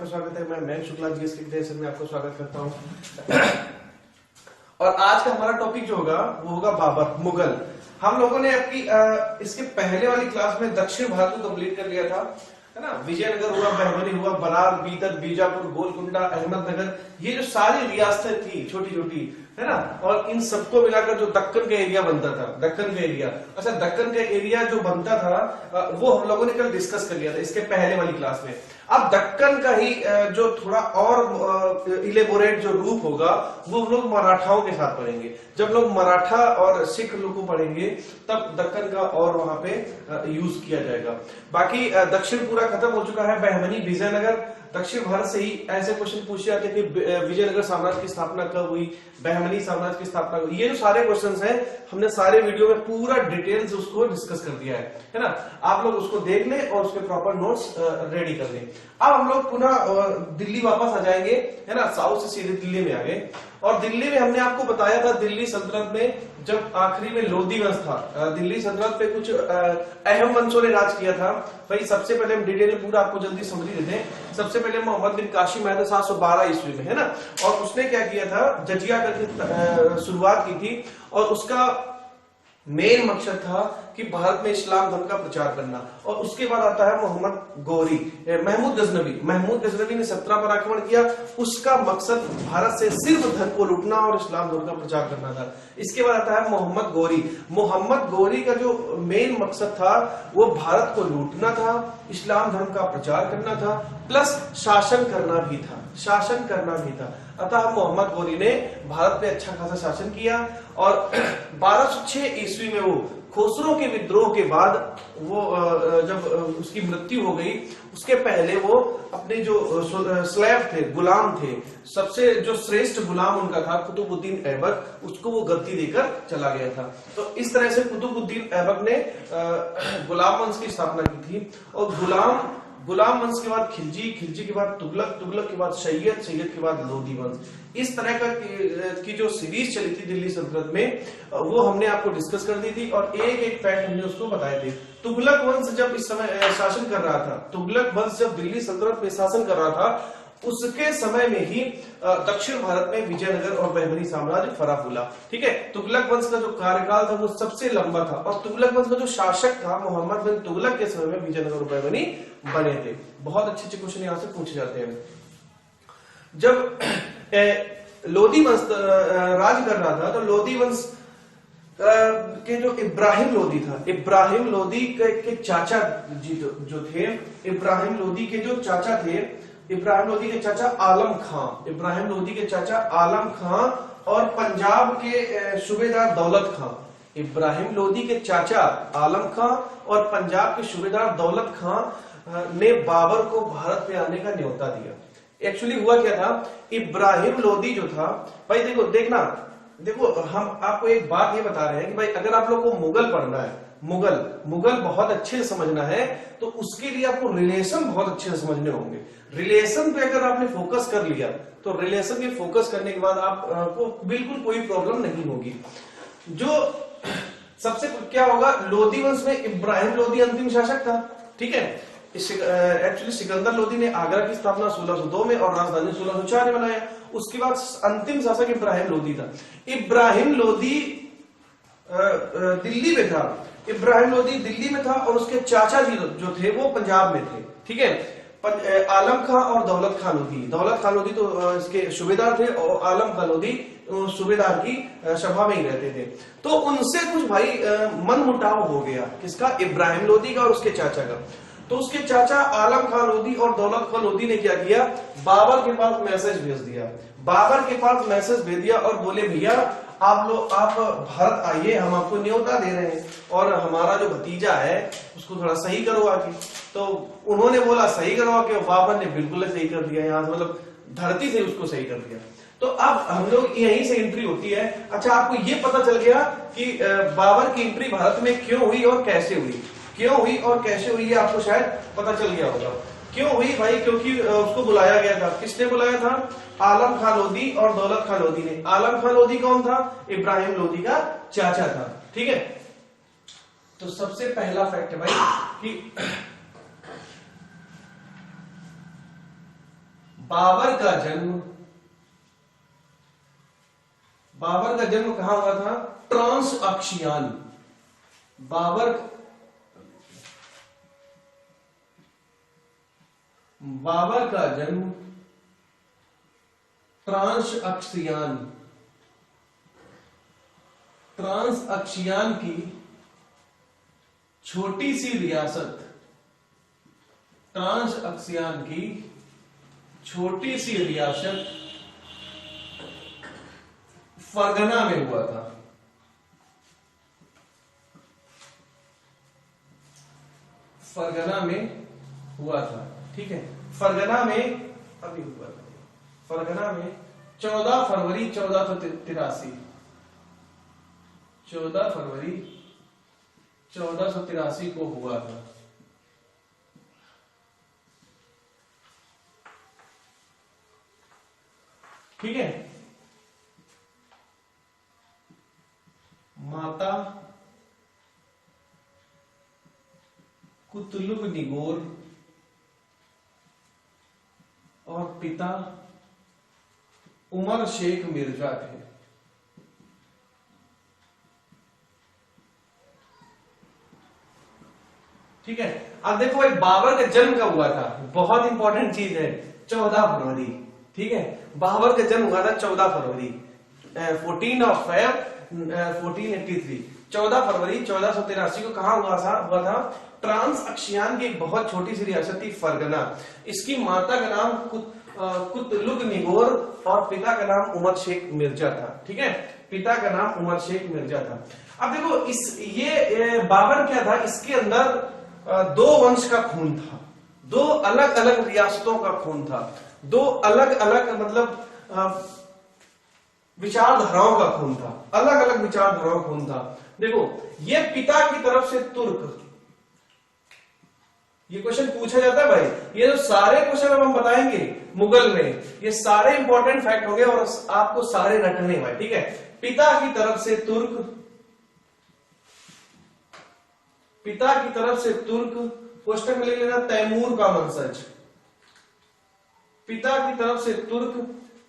स्वागत है। मैं शुक्ला जीएस के सेशन में आपको स्वागत करता हूं। और आज का हमारा टॉपिक जो होगा वो होगा बाबर, मुगल। हम लोगों ने आपकी इसके पहले वाली क्लास में दक्षिण भारत को कंप्लीट कर लिया था, है ना। विजयनगर हुआ, बहमनी हुआ, बलार, बीदर, बीजापुर, गोलकुंडा, अहमदनगर, ये जो सारी रियासतें थी छोटी छोटी, है ना। और इन सबको मिलाकर जो दक्कन का एरिया बनता था, दक्कन का एरिया, अच्छा दक्कन का एरिया जो बनता था वो हम लोगों ने कल डिस्कस कर लिया था इसके पहले वाली क्लास में। अब दक्कन का ही जो थोड़ा और इलेबोरेट जो रूप होगा वो हम लोग मराठाओं के साथ पढ़ेंगे। जब लोग मराठा और सिख लोग को पढ़ेंगे तब दक्कन का और वहां पे यूज किया जाएगा। बाकी दक्षिण पूरा खत्म हो चुका है। बहमनी, विजयनगर, दक्षिण भारत से ही ऐसे क्वेश्चन पूछे जाते हैं कि विजयनगर साम्राज्य की स्थापना कब हुई, बहमनी साम्राज्य की स्थापना हुई। ये जो सारे क्वेश्चंस हैं हमने सारे वीडियो में पूरा डिटेल से उसको डिस्कस कर दिया है ना। आप लोग उसको देख लें और उसके प्रॉपर नोट्स रेडी कर लें। अब हम लोग पुनः दिल्ली वापस आ जाएंगे, है ना। साउथ से सीधे दिल्ली में आ गए और दिल्ली में हमने आपको बताया था दिल्ली सल्तनत में जब आखिरी में लोधी वंश था, दिल्ली सल्तनत पे कुछ अहम वंशों ने राज किया था। भाई सबसे पहले हम डिटेल में पूरा आपको जल्दी समझी देते हैं। सबसे पहले मोहम्मद बिन काशिम आया था 712 ईस्वी में, है ना। और उसने क्या किया था, जजिया करके शुरुआत की थी और उसका मेन मकसद था कि भारत में इस्लाम धर्म का प्रचार करना। और उसके बाद आता है मोहम्मद गौरी, महमूद गजनवी। महमूद गजनवी ने 17 पर आक्रमण किया। उसका मकसद भारत से सिर्फ धर्म को लूटना और इस्लाम धर्म का प्रचार करना था। इसके बाद आता है मोहम्मद गौरी। मोहम्मद गौरी का जो मेन मकसद था वो भारत को लूटना था, इस्लाम धर्म का प्रचार करना था, प्लस शासन करना भी था, शासन करना भी था। अतः मोहम्मद गौरी ने भारत पे अच्छा खासा शासन किया और 1206 ईस्वी में वो खोसरो के विद्रोह के बाद वो जब उसकी मृत्यु हो गई उसके पहले वो अपने जो स्लेव थे, गुलाम थे, सबसे जो श्रेष्ठ गुलाम उनका था कुतुबुद्दीन ऐबक, उसको वो गद्दी देकर चला गया था। तो इस तरह से कुतुबुद्दीन ऐबक ने गुलाम वंश की स्थापना की थी। और गुलाम वंश के बाद खिलजी, खिलजी के बाद तुगलक, तुगलक के बाद सैयद, सैयद के बाद लोधी वंश। इस तरह का की जो सीरीज चली थी दिल्ली सल्तनत में वो हमने आपको डिस्कस कर दी थी और एक एक फैक्ट हमने उसको बताए थे। तुगलक वंश जब इस समय शासन कर रहा था, तुगलक वंश जब दिल्ली सल्तनत में शासन कर रहा था उसके समय में ही दक्षिण भारत में विजयनगर और बहमनी साम्राज्य फरा फूला। ठीक है, तुगलक वंश का जो कार्यकाल था वो सबसे लंबा था और तुगलक वंश का जो शासक था मोहम्मद बिन तुगलक के समय में विजयनगर और बहमनी बने थे। बहुत अच्छे अच्छे क्वेश्चन यहाँ से पूछे जाते हैं। जब लोधी वंश राज कर रहा था तो लोधी वंश के जो इब्राहिम लोधी था, इब्राहिम लोधी के चाचा जी जो थे, इब्राहिम लोधी के जो चाचा थे, इब्राहिम लोधी के चाचा आलम खां, इब्राहिम लोधी के चाचा आलम खां और पंजाब के सूबेदार दौलत खां। इब्राहिम लोधी के चाचा आलम खां और पंजाब के सूबेदार दौलत खां ने बाबर को भारत पे आने का न्योता दिया। एक्चुअली हुआ क्या था, इब्राहिम लोधी जो था, भाई देखो हम आपको एक बात ये बता रहे हैं कि भाई अगर आप लोग को मुगल पढ़ना है, मुगल बहुत अच्छे से समझना है तो उसके लिए आपको रिलेशन बहुत अच्छे से समझने होंगे। रिलेशन पे अगर आपने फोकस कर लिया तो रिलेशन पे फोकस करने के बाद आपको बिल्कुल कोई प्रॉब्लम नहीं होगी। जो सबसे क्या होगा, लोधी वंश में इब्राहिम लोधी अंतिम शासक था। ठीक है, एक्चुअली सिकंदर लोधी ने आगरा की स्थापना 1602 में और राजधानी 1604 में बनाया। उसके बाद अंतिम शासक इब्राहिम लोधी था। इब्राहिम लोधी दिल्ली में था, इब्राहिम लोधी दिल्ली में था और उसके चाचा जी जो थे वो पंजाब में थे। ठीक है, आलम खां और दौलत खां लोधी, दौलत खां लोधी तो इसके सूबेदार थे और आलम खां लोधी सूबेदार की सभा में ही रहते थे। तो उनसे कुछ भाई मन मुटाव हो गया, किसका, इब्राहिम लोधी का और उसके चाचा का। तो उसके चाचा आलम खां लोधी और दौलत खां लोधी ने क्या किया, बाबर के पास मैसेज भेज दिया, बाबर के पास मैसेज भेज दिया और बोले भैया आप भारत आइए, हम आपको न्योता दे रहे हैं और हमारा जो भतीजा है उसको थोड़ा सही करवा के। तो उन्होंने बोला सही करवा के, बाबर ने बिल्कुल सही कर दिया, यहाँ मतलब धरती से उसको सही कर दिया। तो अब हम लोग यहीं से एंट्री होती है। अच्छा, आपको ये पता चल गया कि बाबर की एंट्री भारत में क्यों हुई और कैसे हुई, क्यों हुई और कैसे हुई, ये आपको शायद पता चल गया होगा। क्यों हुई भाई, क्योंकि उसको बुलाया गया था। किसने बुलाया था, आलम खां लोधी और दौलत खां लोधी ने। आलम खां लोधी कौन था, इब्राहिम लोधी का चाचा था। ठीक है, तो सबसे पहला फैक्ट है भाई कि बाबर का जन्म कहां हुआ था? ट्रांस अक्सियान। बाबर का जन्म ट्रांस अक्सियान की छोटी सी रियासत, ट्रांस अक्सियान की छोटी सी रियासत फरगना में हुआ था। फरगना में हुआ था, ठीक है। फरगना में अभी हुआ था, फरगना में 14 फरवरी 1483, 14 फरवरी 1483 को हुआ था। ठीक है। माता कुतलुग निगोर और पिता उमर शेख मिर्जा थे। ठीक है। अब देखो भाई बाबर का जन्म कब हुआ था, बहुत इंपॉर्टेंट चीज है, 14 फरवरी। ठीक है, बाबर का जन्म हुआ था 14 फरवरी 1483। 14 फरवरी 1483 को कहां हुआ था? ट्रांस अक्सियान की एक बहुत छोटी सी रियासत थी फरगना। इसकी माता का नाम कुतलुग निगोर और पिता का नाम उमर शेख मिर्जा था। ठीक है, पिता का नाम उमर शेख मिर्जा था। अब देखो ये बाबर क्या था, इसके अंदर दो वंश का खून था, दो अलग अलग रियासतों का खून था, दो अलग अलग मतलब विचारधाराओं का खून था, अलग अलग विचारधाराओं का खून था। देखो ये पिता की तरफ से तुर्क, ये क्वेश्चन पूछा जाता है भाई, ये जो सारे क्वेश्चन अब हम बताएंगे मुगल में, ये सारे इंपॉर्टेंट फैक्ट होंगे और आपको सारे रटने हैं। ठीक है, पिता की तरफ से तुर्क, पिता की तरफ से तुर्क, क्वेश्चन में ले लेना तैमूर का वंशज, पिता की तरफ से तुर्क,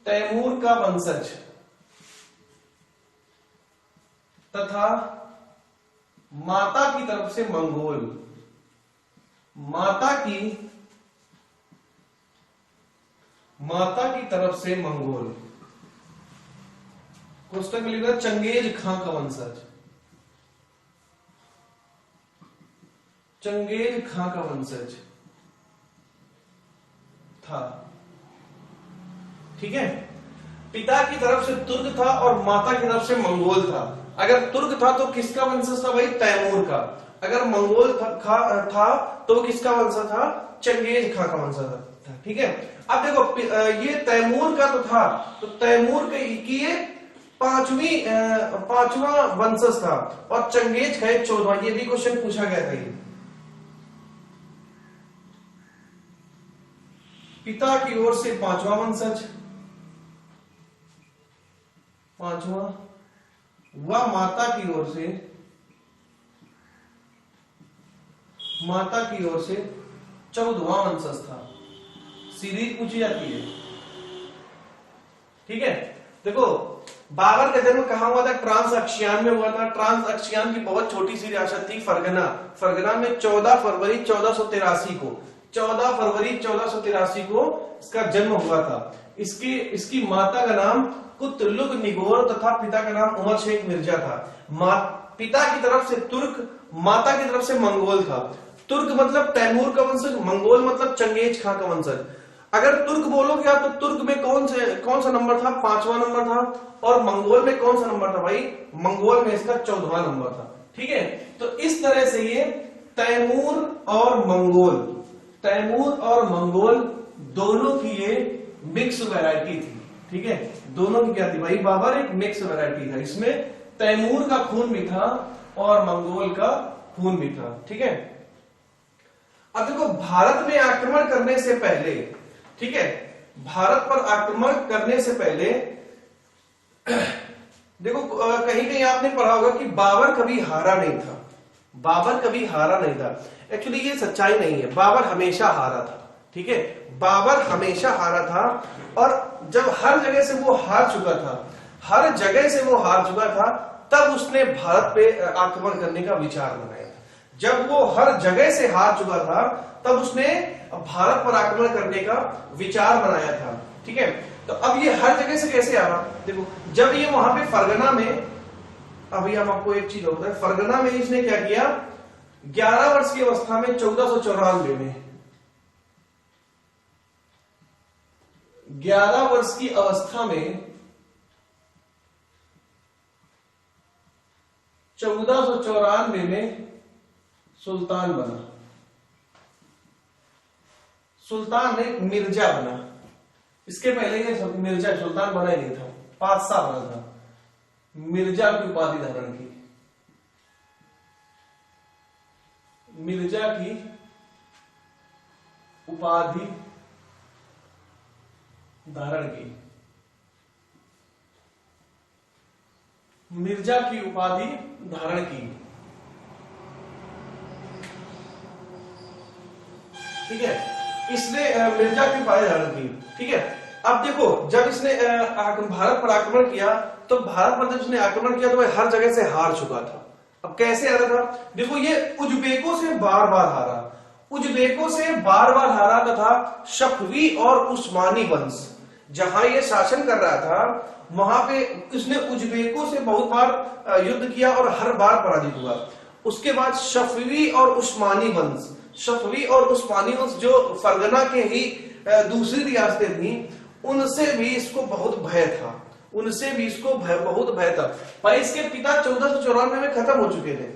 तैमूर का वंशज, तथा माता की तरफ से मंगोल, माता की तरफ से मंगोल। क्वेश्चन में लिखा चंगेज खां का वंशज, चंगेज खां का वंशज था। ठीक है, पिता की तरफ से तुर्क था और माता की तरफ से मंगोल था। अगर तुर्क था तो किसका वंशज था भाई? तैमूर का। अगर मंगोल था तो किसका वंशज था? चंगेज खां का वंशज था। ठीक है, अब देखो ये तैमूर का तो था, तो तैमूर की ये पांचवा वंशज था और चंगेज का 14वां। ये भी क्वेश्चन पूछा गया था। पिता की ओर से 5वां वंशज, 5वां, वह माता की ओर से 14वां वंशज था। सीरीज पूछी जाती है। ठीक है, देखो बाबर का जन्म कहां हुआ था? ट्रांस अक्सियान में हुआ था। ट्रांस अक्सियान की बहुत छोटी सी रियासत थी फरगना। फरगना में 14 फरवरी 1483 को, 14 फरवरी 1483 को इसका जन्म हुआ था। इसकी माता का नाम कुतलुग निगोर तथा पिता का नाम उमर शेख मिर्जा था। पिता की तरफ से तुर्क, माता की तरफ से मंगोल था। तुर्क मतलब तैमूर का वंशज, मंगोल मतलब चंगेज खां का वंशज। अगर तुर्क बोलो क्या तो तुर्क में कौन सा नंबर था? 5वां नंबर था। और मंगोल में कौन सा नंबर था भाई? मंगोल में इसका 14वां नंबर था। ठीक है, तो इस तरह से ये तैमूर और मंगोल दोनों की ये मिक्स वैरायटी थी। ठीक है, दोनों की क्या थी भाई? बाबर एक मिक्स वैरायटी था। इसमें तैमूर का खून भी था और मंगोल का खून भी था। ठीक है, अब देखो भारत में आक्रमण करने से पहले, ठीक है, भारत पर आक्रमण करने से पहले देखो कहीं कहीं आपने पढ़ा होगा कि बाबर कभी हारा नहीं था। बाबर कभी हारा नहीं था। एक्चुअली ये सच्चाई नहीं है, बाबर हमेशा हारा था। ठीक है, बाबर हमेशा हारा था, और जब हर जगह से वो हार चुका था, हर जगह से वो हार चुका था, तब उसने भारत पे आक्रमण करने का विचार बनाया। जब वो हर जगह से हार चुका था, तब उसने भारत पर आक्रमण करने का विचार बनाया था। ठीक है, तो अब ये हर जगह से कैसे आ रहा, देखो जब ये वहां पे फरगना में, अभी हम आपको एक चीज होता है, फरगना में इसने क्या किया, 11 वर्ष की अवस्था में 1494 में, 11 वर्ष की अवस्था में 1494 में सुल्तान बना। सुल्तान नहीं, मिर्जा बना। इसके पहले ये मिर्जा, सुल्तान बना ही नहीं था, बादशाह बना था, मिर्जा की उपाधि धारण की, मिर्जा की उपाधि धारण की, मिर्जा की उपाधि धारण की। ठीक है, इसने मिर्जा की उपाधि धारण की। ठीक है, अब देखो जब इसने भारत पर आक्रमण किया, तो भारत पर जब इसने आक्रमण किया तो वह हर जगह से हार चुका था। अब कैसे हारा था, देखो ये उज्बेकों से बार बार हारा, उज्बेकों से बार बार हारा तथा शफवी और उस्मानी वंश जहां ये शासन कर रहा था, वहां पे इसने उज्बेकों से बहुत बार युद्ध किया और हर बार पराजित हुआ। उसके बाद शफवी और उस्मानी वंश, शफवी और उस्मानी वंश जो फरगना के ही दूसरी रियासतें थी, उनसे भी इसको बहुत भय था, उनसे भी इसको बहुत भय था। भाई इसके पिता 1494 में खत्म हो चुके थे,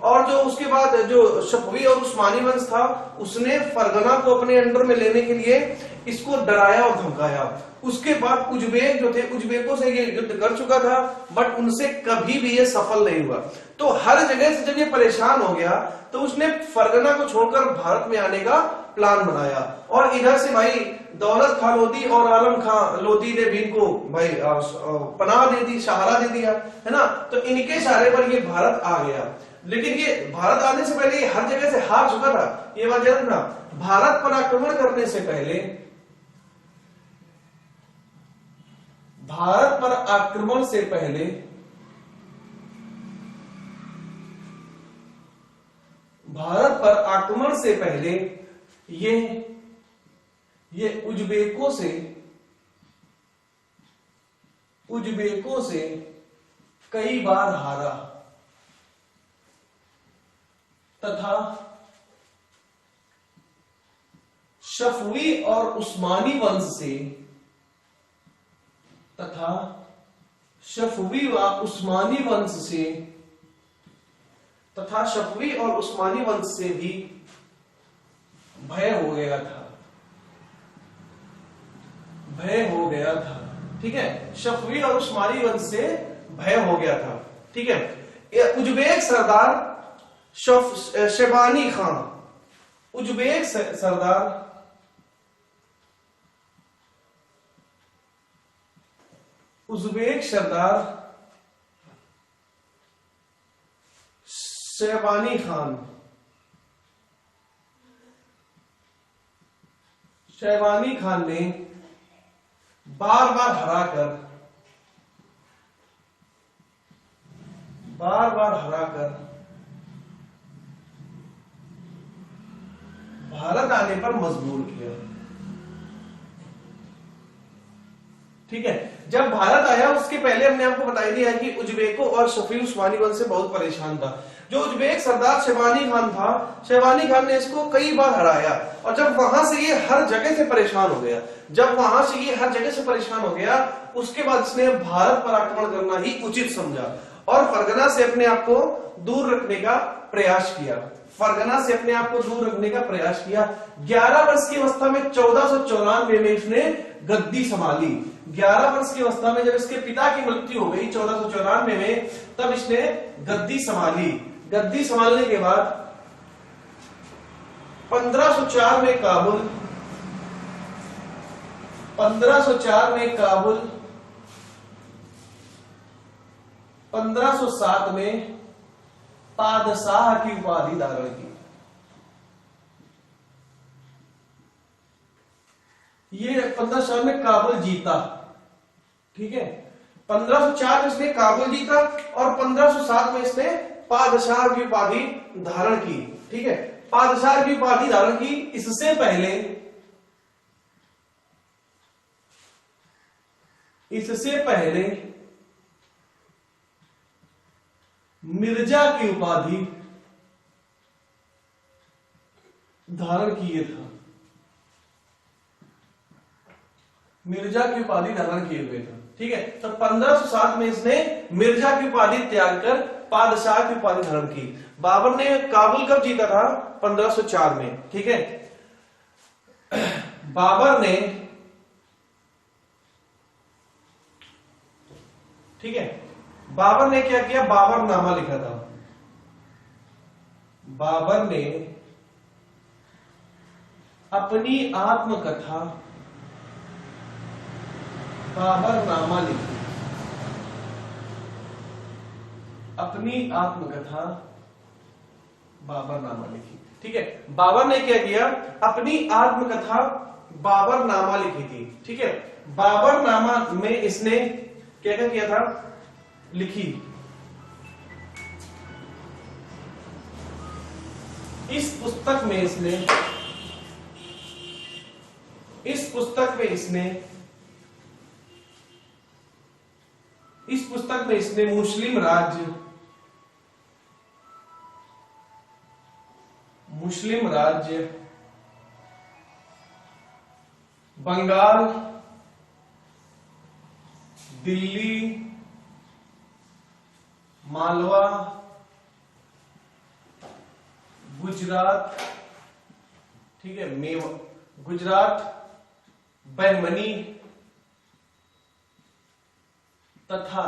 और जो उसके बाद जो शफवी और उस्मानी वंश था, उसने फरगना को अपने अंडर में लेने के लिए इसको डराया और धमकाया। उसके बाद उज्बेक जो थे, उज्बेकों से ये युद्ध कर चुका था, बट उनसे कभी भी ये सफल नहीं हुआ। तो हर जगह से जब ये परेशान हो गया, तो उसने फरगना को छोड़कर भारत में आने का प्लान बनाया, और इधर से भाई दौलत खां लोधी और आलम खां लोधी ने भी इनको भाई पनाह दे दी, सहारा दे दिया, है ना। तो इनके सहारे पर ये भारत आ गया। लेकिन ये भारत आने से पहले ये हर जगह से हार चुका था, ये बात याद रखना। भारत पर आक्रमण करने से पहले, भारत पर आक्रमण से पहले भारत पर आक्रमण से पहले ये उज्बेकों से कई बार हारा तथा शफवी और उस्मानी वंश से शफवी और उस्मानी वंश से भी भय हो गया था, ठीक है। शफवी और उस्मानी वंश से भय हो गया था, ठीक है। उज्बेक सरदार शेबानी खां, उज्बेक सरदार शेबानी खान ने बार बार हराकर भारत आने पर मजबूर किया, ठीक है। जब भारत आया, उसके पहले हमने आपको बता दिया है कि उज्बेकों और शफवी उस्मानी वंश से बहुत परेशान था। जो उज्बेक सरदार शेबानी खान था, शेबानी खान ने इसको कई बार हराया, और जब वहां से ये हर जगह से परेशान हो गया, उसके बाद इसने भारत पर आक्रमण करना ही उचित समझा और फरगना से अपने आप को दूर रखने का प्रयास किया। 11 वर्ष की अवस्था में 1494 में इसने गद्दी संभाली। 11 वर्ष की अवस्था में जब इसके पिता की मृत्यु हो गई 1494 में, तब इसने गद्दी संभाली। गद्दी संभालने के बाद 1504 में काबुल, 1507 में पादशाह की उपाधि धारण की। ये 1504 में काबुल जीता, ठीक है। 1504 में इसने काबुल जीता और 1507 में इसने पादशाह की उपाधि धारण की, ठीक है। पादशाह की उपाधि धारण की। इससे पहले मिर्जा की उपाधि धारण किए था, मिर्जा की उपाधि धारण किए हुए था, ठीक है। तो 1507 में इसने मिर्जा की उपाधि त्याग कर पादशाह की उपाधि धारण की। बाबर ने काबुल कब जीता था? 1504 में, ठीक है। बाबर ने, ठीक है, बाबर ने क्या किया? बाबरनामा लिखा था। बाबर ने अपनी आत्मकथा बाबरनामा लिखी, अपनी आत्मकथा बाबरनामा लिखी, ठीक है। बाबर ने क्या किया? अपनी आत्मकथा बाबरनामा लिखी थी, ठीक है। बाबरनामा में इसने क्या क्या किया था? लिखी। इस पुस्तक में इसने मुस्लिम राज्य बंगाल, दिल्ली, मालवा, गुजरात, ठीक है, गुजरात, बैमनी तथा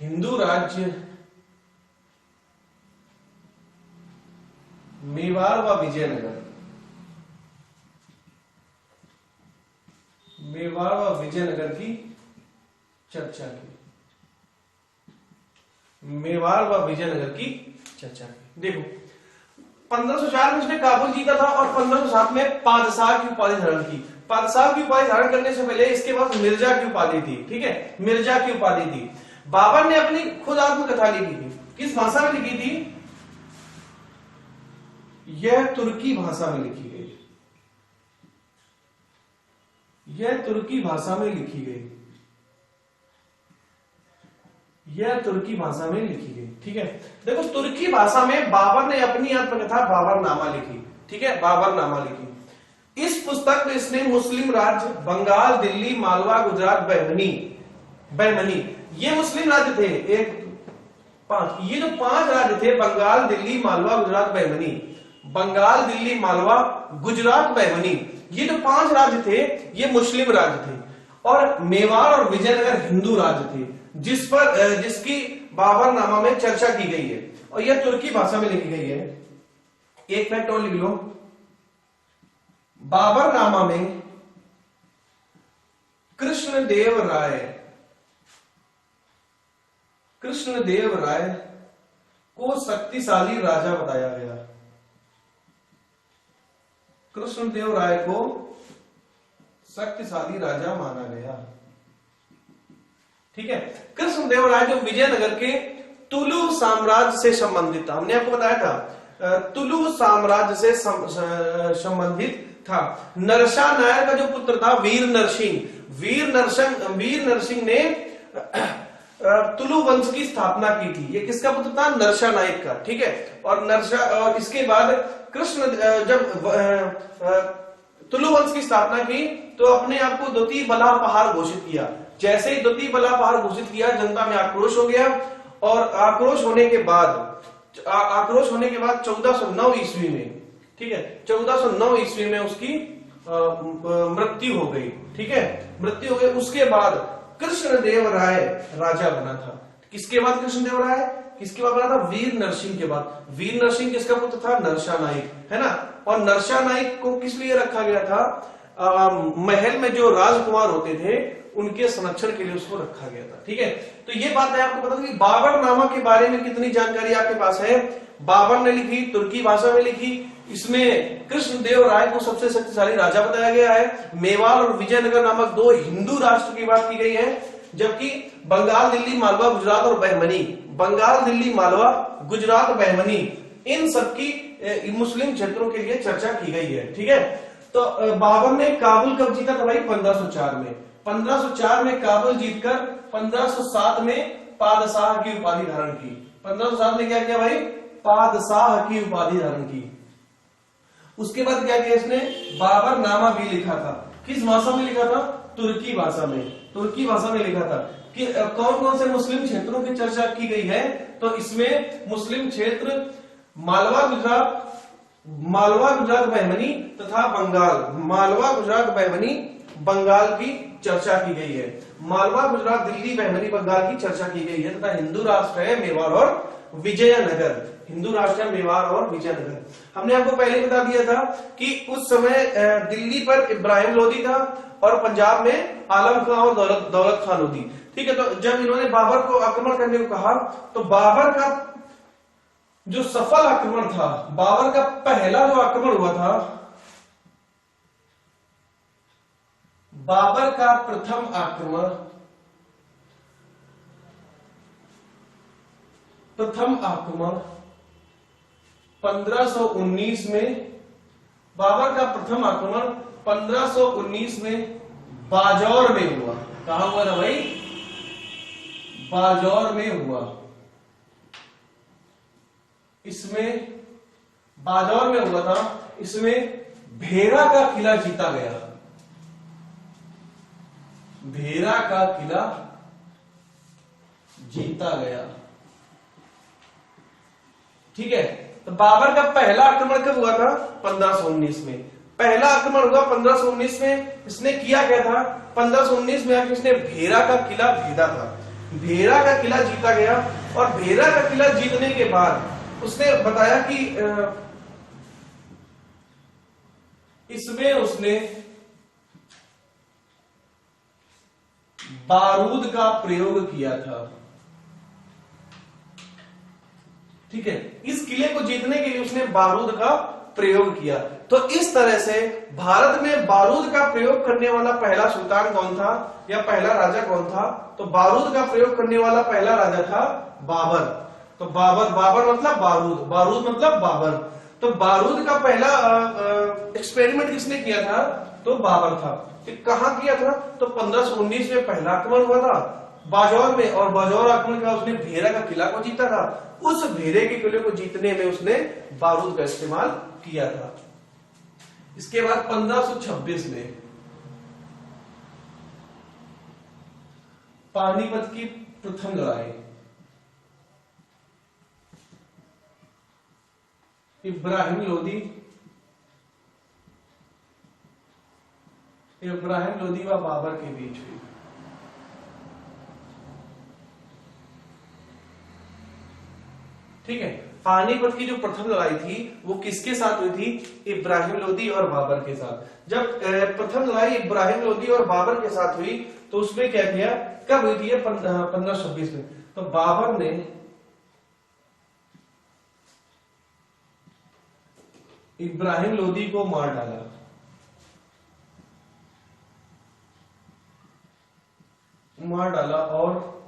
हिंदू राज्य मेवाड़ व विजयनगर, मेवाड़ व विजयनगर की चर्चा की, मेवाड़ व विजयनगर की चर्चा की। देखो 1504 में उसने काबुल जीता था और 1507 में पादशाह की उपाधि धारण की। पादशाह की उपाधि धारण करने से पहले इसके पास मिर्जा की उपाधि थी, ठीक है, मिर्जा की उपाधि थी। बाबर ने अपनी खुद आत्मकथा लिखी थी। किस भाषा में लिखी थी? यह तुर्की भाषा में लिखी गई, यह तुर्की भाषा में लिखी गई, यह तुर्की भाषा में लिखी गई, ठीक है। देखो तुर्की भाषा में बाबर ने अपनी आत्मकथा बाबरनामा लिखी, ठीक है, बाबरनामा लिखी। इस पुस्तक में इसने मुस्लिम राज्य बंगाल, दिल्ली, मालवा, गुजरात, बैमनी ये मुस्लिम राज्य थे। ये जो 5 राज्य थे, बंगाल, दिल्ली, मालवा, गुजरात, बैमनी, बंगाल, दिल्ली, मालवा, गुजरात, बैमनी, ये जो 5 राज्य थे ये मुस्लिम राज्य थे और मेवाड़ और विजयनगर हिंदू राज्य थे, जिसकी बाबरनामा में चर्चा की गई है और यह तुर्की भाषा में लिखी गई है। एक फैक्ट और लिख लो, बाबरनामा में कृष्णदेव राय को शक्तिशाली राजा बताया गया। कृष्णदेव राय को शक्तिशाली राजा माना गया, ठीक है। कृष्णदेव राय जो विजयनगर के तुलु साम्राज्य से संबंधित था, हमने आपको बताया था तुलु साम्राज्य से संबंधित था। नरसा नायर का जो पुत्र था वीर नरसिंह ने तुलु वंश की स्थापना की थी। ये किसका पुत्र था? नरसा नायक का, ठीक है। और इसके बाद कृष्ण जब तुलु वंश की स्थापना की तो अपने आप को द्वितीय बल्लाह पहाड़ घोषित किया। जैसे ही द्वितीय बल्लाह पहाड़ घोषित किया, जनता में आक्रोश हो गया और आक्रोश होने के बाद 1409 ईस्वी में, ठीक है, 1409 ईस्वी में उसकी मृत्यु हो गई, ठीक है, मृत्यु हो गई। उसके बाद कृष्णदेव राय राजा बना था। किसके बाद कृष्णदेव राय? किसके बाद बना था? वीर नरसिंह के बाद। वीर नरसिंह किसका पुत्र था? नरसा नायक, है ना। और नरसा नायक को किस लिए रखा गया था? महल में जो राजकुमार होते थे उनके संरक्षण के लिए उसको रखा गया था, ठीक है। तो ये बात है आपको पता कि बाबरनामा के बारे में कितनी जानकारी आपके पास है। बाबर ने लिखी, तुर्की भाषा में लिखी, इसमें कृष्णदेव राय को सबसे शक्तिशाली राजा बताया गया है। मेवाड़ और विजयनगर नामक दो हिंदू राष्ट्र की बात की गई है, जबकि बंगाल, दिल्ली, मालवा, गुजरात और बहमनी, बंगाल, दिल्ली, मालवा, गुजरात, बहमनी, इन सबकी मुस्लिम क्षेत्रों के लिए चर्चा की गई है। ठीक है, तो बाबर ने काबुल कब जीता था भाई? 1504 में। 1504 में काबुल जीतकर 1507 में पादशाह की उपाधि धारण की। 1507 में क्या किया भाई? पादशाह की उपाधि धारण की। उसके बाद क्या किया इसने? बाबर नामा भी लिखा था। किस भाषा में लिखा था? तुर्की भाषा में। तुर्की भाषा में लिखा था कि कौन कौन से मुस्लिम क्षेत्रों की चर्चा की गई है? तो इसमें मुस्लिम क्षेत्र मालवा, गुजरात, बहमनी तथा बंगाल, मालवा, गुजरात, बहमनी, बंगाल की चर्चा की गई है। मालवा, गुजरात, दिल्ली, बहमनी, बंगाल की चर्चा की गई है तथा हिंदू राष्ट्र है मेवाड़ और विजयनगर। हिंदू राष्ट्र है मेवाड़ और विजयनगर। हमने आपको पहले बता दिया था कि उस समय दिल्ली पर इब्राहिम लोदी था और पंजाब में आलम खां और दौलत खान लोदी। ठीक है, तो जब इन्होंने बाबर को आक्रमण करने को कहा तो बाबर का जो सफल आक्रमण था, बाबर का पहला जो आक्रमण हुआ था, बाबर का प्रथम आक्रमण 1519 में, बाबर का प्रथम आक्रमण 1519 में बाजौर में हुआ। कहां हुआ था भाई? बाजौर में हुआ। इसमें बाजौर में हुआ था। इसमें भेरा का किला जीता गया। भेरा का किला जीता गया। ठीक है, तो बाबर का पहला आक्रमण कब हुआ था? 1519 में। पहला आक्रमण हुआ 1519 में। इसने किया क्या था? 1519 में आकर इसने भेरा का किला भेदा था। भेरा का किला जीता गया और भेरा का किला जीतने के बाद उसने बताया कि इसमें उसने बारूद का प्रयोग किया था। ठीक है, इस किले को जीतने के लिए उसने बारूद का प्रयोग किया। तो इस तरह से भारत में बारूद का प्रयोग करने वाला पहला सुल्तान कौन था या पहला राजा कौन था? तो बारूद का प्रयोग करने वाला पहला राजा था बाबर। तो बाबर मतलब बारूद, बारूद मतलब बाबर। तो बारूद का पहला एक्सपेरिमेंट किसने किया था? तो बाबर था। तो कहां किया था? तो 1519 में पहला आक्रमण हुआ था बाजौर में, और बाजौर आक्रमण का उसने भेरा का किला को जीता था। उस भेरे के किले को जीतने में उसने बारूद का इस्तेमाल किया था। इसके बाद 1526 में पानीपत की प्रथम लड़ाई। इब्राहिम लोदी व बाबर के बीच हुई। ठीक है, पानीपत की जो प्रथम लड़ाई थी वो किसके साथ हुई थी? इब्राहिम लोदी और बाबर के साथ। जब प्रथम लड़ाई इब्राहिम लोदी और बाबर के साथ हुई तो उसमें क्या किया? कब हुई थी? 1526 में। तो बाबर ने इब्राहिम लोदी को मार डाला। और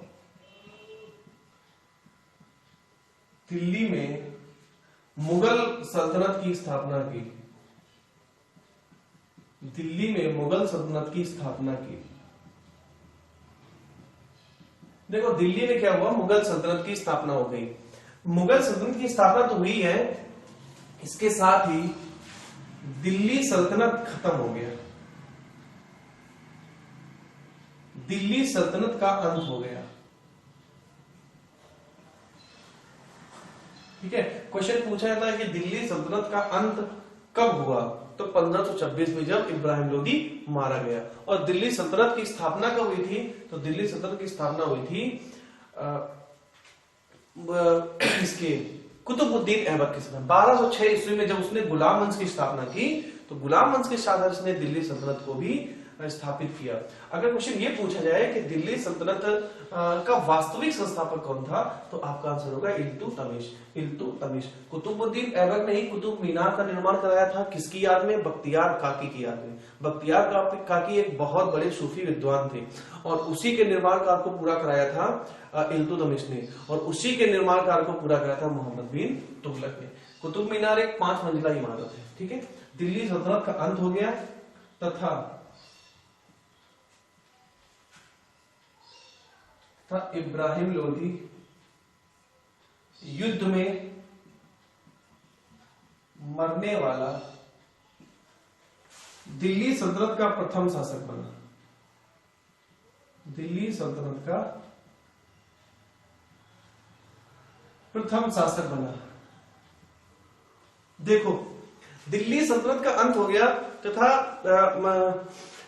दिल्ली में मुगल सल्तनत की स्थापना की। दिल्ली में मुगल सल्तनत की स्थापना की। देखो दिल्ली में क्या हुआ? मुगल सल्तनत की स्थापना हो गई। मुगल सल्तनत की स्थापना तो हुई है, इसके साथ ही दिल्ली सल्तनत खत्म हो गया। दिल्ली सल्तनत का अंत हो गया। ठीक है, क्वेश्चन पूछा जाता है कि दिल्ली सल्तनत का अंत कब हुआ? तो 1526 में जब इब्राहिम लोदी मारा गया। और दिल्ली सल्तनत की स्थापना कब हुई थी? तो दिल्ली सल्तनत की स्थापना हुई थी इसके कुतुबुद्दीन ऐबक के समय 1206 ईस्वी में, जब उसने गुलाम वंश की स्थापना की। तो गुलाम वंश के साथ उसने दिल्ली सल्तनत को भी स्थापित किया। अगर क्वेश्चन ये पूछा जाए कि दिल्ली सल्तनत का वास्तविक संस्थापक कौन था, तो आपका आंसर होगा इल्तुतमिश। इल्तुतमिश। कुतुबुद्दीन ऐबक ने ही कुतुब मीनार का निर्माण कराया था, किसकी याद में? बख्तियार काकी की याद में। बख्तियार काकी एक बहुत बड़े सूफी विद्वान थे और उसी के निर्माण कार्य को पूरा कराया था इल्तुतमिश ने, और उसी के निर्माण कार्य को पूरा कराया था मोहम्मद बिन तुगलक ने। कुतुब मीनार एक 5 मंजिला इमारत है, ठीक है। दिल्ली सल्तनत का अंत हो गया तथा इब्राहिम लोदी युद्ध में मरने वाला दिल्ली सल्तनत का प्रथम शासक बना। दिल्ली सल्तनत का प्रथम शासक बना। देखो, दिल्ली सल्तनत का अंत हो गया तथा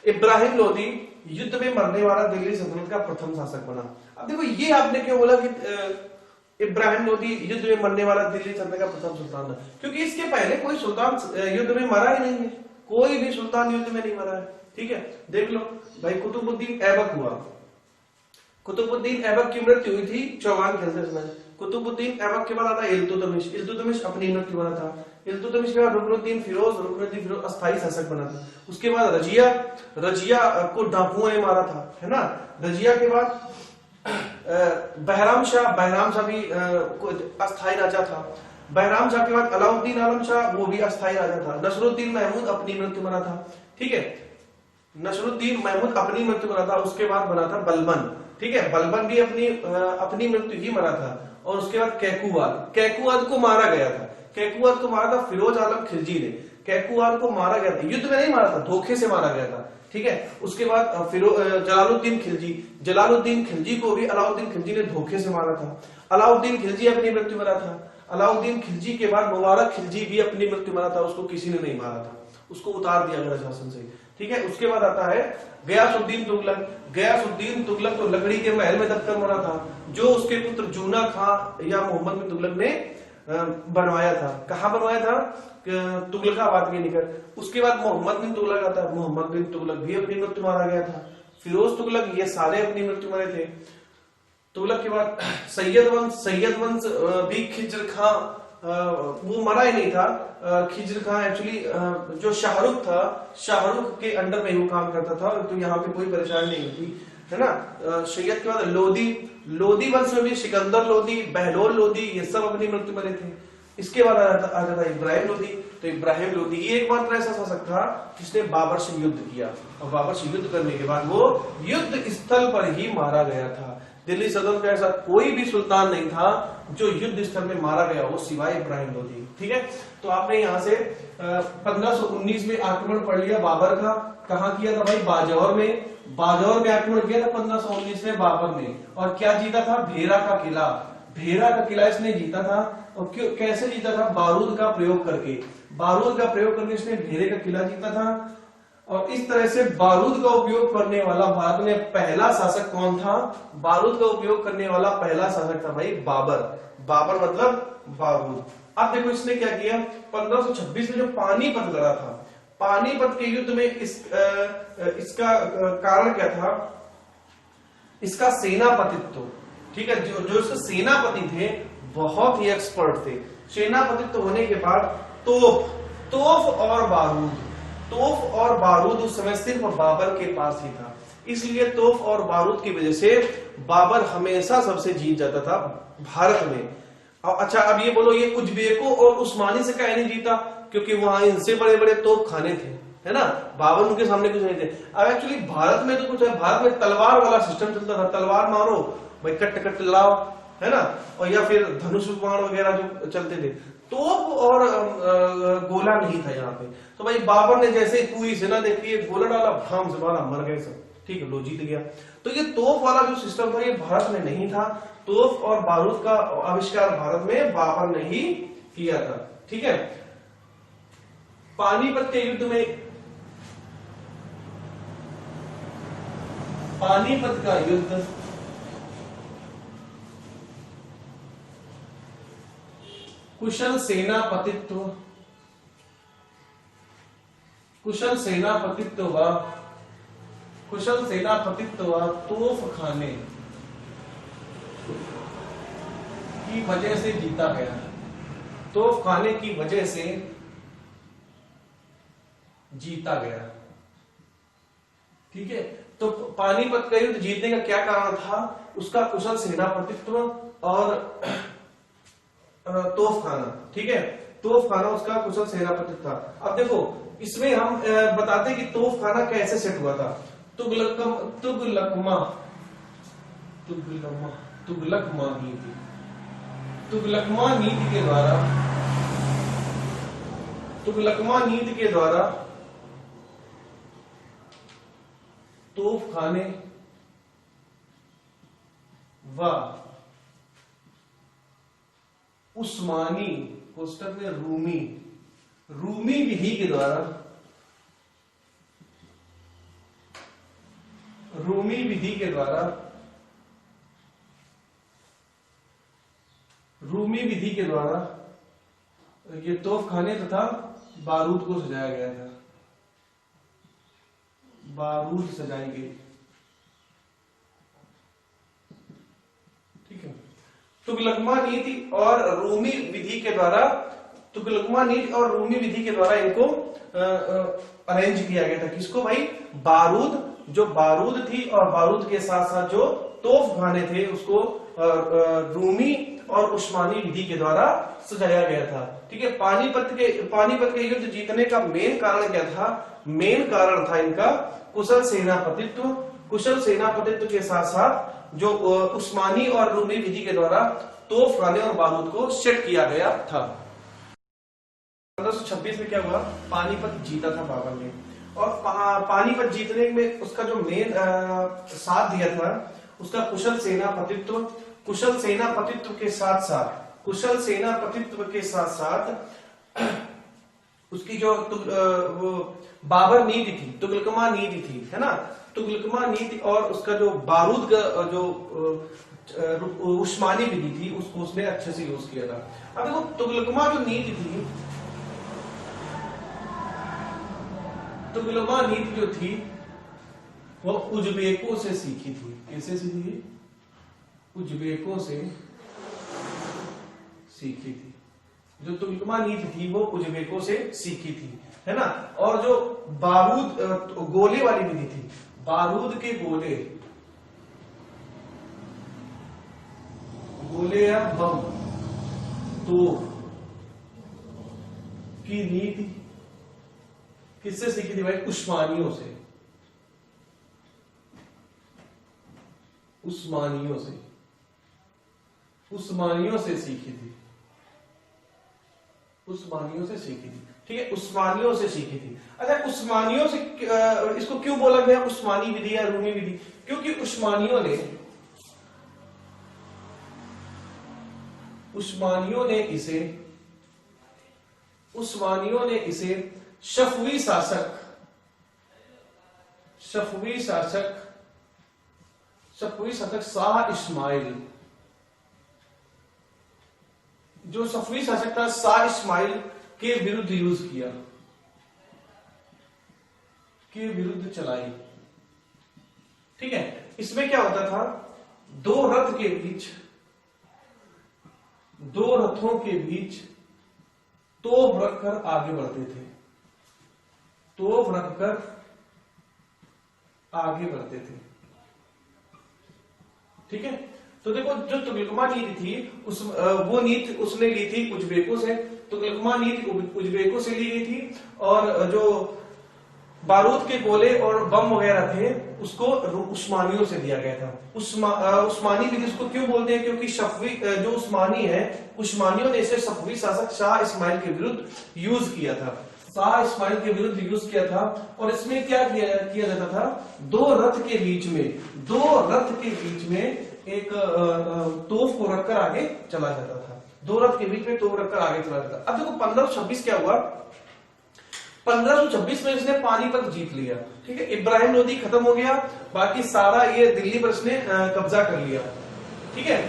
इब्राहिम लोदी युद्ध में मरने वाला दिल्ली सल्तनत का प्रथम शासक बना। अब देखो, ये आपने क्यों बोला कि इब्राहिम लोदी युद्ध में मरने वाला दिल्ली सल्तनत का प्रथम सुल्तान था? क्योंकि इसके पहले कोई सुल्तान युद्ध में मरा ही नहीं है, कोई भी सुल्तान युद्ध में नहीं मरा है, ठीक है। देख लो भाई, कुतुबुद्दीन ऐबक हुआ। कुतुबुद्दीन ऐबक की मृत्यु हुई थी चौहान खेलते समय। कुतुबुद्दीन ऐबक के बाद आता इल्तुतमिश। इल्तुतमिश अपनी मृत्यु बना था। इल्तुतमिश के बाद रुकनुद्दीन फिरोज अस्थायी शासक बना था। उसके बाद रजिया को डाकुओं ने मारा था, है ना। रजिया के बाद बहराम शाह भी अस्थायी राजा था। बहराम शाह के बाद अलाउद्दीन आलम शाह, वो भी अस्थायी राजा था। नसरुद्दीन महमूद अपनी मृत्यु बना था, ठीक है। नसरुद्दीन महमूद अपनी मृत्यु बना था। उसके बाद बना था बलबन, ठीक है। बलबन भी अपनी मृत्यु ही मरा था। और उसके बाद कैकुवाद को मारा गया था। कैकुवाद को मारा था फिरोज आलम खिलजी ने। कैकुवाद को मारा गया था, युद्ध में नहीं मारा था, धोखे से मारा गया था, ठीक है। उसके बाद जलालुद्दीन खिलजी को भी अलाउद्दीन खिलजी ने धोखे से मारा था। अलाउद्दीन खिलजी अपनी मृत्यु मरा था। अलाउद्दीन खिलजी के बाद मुबारक खिलजी भी अपनी मृत्यु मरा था, उसको किसी ने नहीं मारा था, उसको उतार दिया गया शासन से, ठीक है। उसके बाद आता है गयासुद्दीन तुगलक। गयासुद्दीन तुगलक तो लकड़ी के महल में दबकर मरा था, जो उसके पुत्र जूना खां या मोहम्मद बिन तुगलक ने बनवाया था। कहां बनवाया था? तुगलकाबाद के निकट। उसके बाद मोहम्मद बिन तुगलक आता है। मोहम्मद बिन तुगलक भी अपनी मृत्यु मारा गया था। फिरोज तुगलक, ये सारे अपनी मृत्यु मरे थे। तुगलक के बाद सैयद वंश भी खिज्र खां, वो मरा ही नहीं था। खिज्र खां एक्चुअली जो शाहरुख था, शाहरुख के अंडर में वो काम करता था, तो यहाँ पे कोई परेशानी नहीं होती, है ना। सैयद के बाद लोदी वंश में भी सिकंदर लोदी, बहलोल लोदी, ये सब अपनी मृत्यु मरे थे। इसके बाद आ जाता है इब्राहिम लोदी। तो इब्राहिम लोदी ये एकमात्र ऐसा शासक था जिसने बाबर से युद्ध किया, और बाबर से युद्ध करने के बाद वो युद्ध स्थल पर ही मारा गया था। दिल्ली सल्तनत का ऐसा कोई भी सुल्तान नहीं था जो युद्ध स्थल में मारा गया हो, सिवाय इब्राहिम लोदी, ठीक है। तो आपने यहाँ से 1519 में आक्रमण पढ़ लिया बाबर का। कहाँ किया था भाई? बाजौर में। बाजौर में आक्रमण किया था 1519 में बाबर ने, और क्या जीता था? भेरा का किला। भेरा का किला इसने जीता था। और क्यों, कैसे जीता था? बारूद का प्रयोग करके। बारूद का प्रयोग करके इसने भेरे का किला जीता था। और इस तरह से बारूद का उपयोग करने वाला भारत में पहला शासक कौन था? बारूद का उपयोग करने वाला पहला शासक था भाई बाबर। बाबर मतलब बारूद। अब देखो इसने क्या किया, 1526 में जो पानीपत लड़ा था, पानीपत के युद्ध में इसका कारण क्या था? इसका सेनापतित्व, ठीक है। जो इसके सेनापति थे बहुत ही एक्सपर्ट थे। सेनापतित्व होने के बाद तोफ और बारूद उस समय सिर्फ बाबर के पास ही था, इसलिए तोफ और बारूद की वजह से बाबर हमेशा सबसे जीत जाता था भारत में। अच्छा, अब ये बोलो, ये उज्बेकों और उस्मानी से क्या नहीं जीता? क्योंकि वहां इनसे बड़े बड़े तोप खाने थे, है ना। बाबर उनके सामने कुछ नहीं थे। अब एक्चुअली भारत में तो कुछ है, भारत में तलवार वाला सिस्टम चलता था। तलवार मारो भाई, कट कट लाओ, है ना। और या फिर धनुष बाण वगैरह जो चलते थे। तोप और गोला नहीं था यहाँ पे। तो भाई बाबर ने जैसे ही पूरी सेना देखी, गोला डाला, भाम से मारा, मर गए सब, ठीक है, लो जीत गया। तो ये तोप वाला जो सिस्टम था ये भारत में नहीं था। तोप और बारूद का आविष्कार भारत में बाबर ने ही किया था, ठीक है। पानीपत के युद्ध में, पानीपत का युद्ध कुशल सेनापतित्व व कुशल सेनापतित्व व तोप खाने की वजह से जीता गया। तोप खाने की वजह से जीता गया। ठीक है, तो पानीपत का युद्ध जीतने का क्या कारण था? उसका कुशल सेनापतित्व और तोप खाना। ठीक है, तोप खाना उसका कुशल सेनापतित्व था। अब देखो इसमें हम बताते हैं कि तोप खाना कैसे सेट हुआ था। तुगलकमा नीति के द्वारा तोप खाने व उस्मानी कोष्टक में रूमी विधि के द्वारा ये तोप खाने तथा बारूद को सजाया गया था। बारूद सजाई गई। ठीक है, तुगलकमा नीति और रूमी विधि के द्वारा इनको अरेंज किया गया था। किसको भाई? बारूद, जो बारूद थी और बारूद के साथ साथ जो तोप खाने थे उसको रूमी और उस्मानी विधि के द्वारा सजाया गया था। ठीक है, पानीपत के युद्ध जीतने का मेन कारण क्या था? मेन कारण था इनका कुशल सेनापतित्व के साथ साथ जो उस्मानी और रूमी विधि के द्वारा तोप खाने और बारूद को सेट किया गया था। 1526 में क्या हुआ? पानीपत जीता था बाबर ने। और पानीपत जीतने में उसका जो मेन साथ दिया था उसका कुशल सेनापतित्व के साथ साथ उसकी जो वो बाबर नीति थी, तुगलकमा नीति थी, है ना। तुगलकमा नीति और उसका जो बारूद का जो उस्मानी विधि थी उसको उसने अच्छे से यूज किया था। अब देखो तुगलकमा जो नीति थी, तुगलकमा नीति जो थी वो उज्बेकों से सीखी थी। कैसे सीखी? उज्बेकों से सीखी थी। जो तुगलकमा नीति थी वो उज्बेकों से सीखी थी, है ना। और जो बारूद गोले वाली विधि थी, बारूद के गोले या बम तो की नीति किससे सीखी थी भाई? उस्मानियों से सीखी थी। ठीक है, उस्मानियों से सीखी थी। अच्छा, उस्मानियों से इसको क्यों बोला गया उस्मानी विधि या रूमी विधि? क्योंकि उस्मानियों ने इसे शफवी शासक शाह इस्माइल, जो सफवी शासक था शाह इस्माइल के विरुद्ध यूज किया, के विरुद्ध चलाई। ठीक है, इसमें क्या होता था? दो रथों के बीच तोप रखकर आगे बढ़ते थे। ठीक है, तो देखो जो तुगलकमा नीति थी वो नीति उसने ली थी उज्बेकों से। तुगलकमा नीति उज्बेकों से ली गई थी और जो बारूद के गोले और बम वगैरह थे उसको उस्मानियों से दिया गया था। उस्मानी विधि उसको क्यों बोलते हैं? क्योंकि शफवी जो उस्मानी है, उस्मानियों ने इसे शफवी शासक शाह इस्माइल के विरुद्ध यूज किया था। और इसमें क्या किया जाता था? दो रथ के बीच में एक तोप को रखकर आगे चला जाता था। अब देखो 1526 क्या हुआ? 1526 में इसने पानीपत जीत लिया। ठीक है, इब्राहिम लोदी खत्म हो गया, बाकी सारा ये दिल्ली पर इसने कब्जा कर लिया। ठीक है,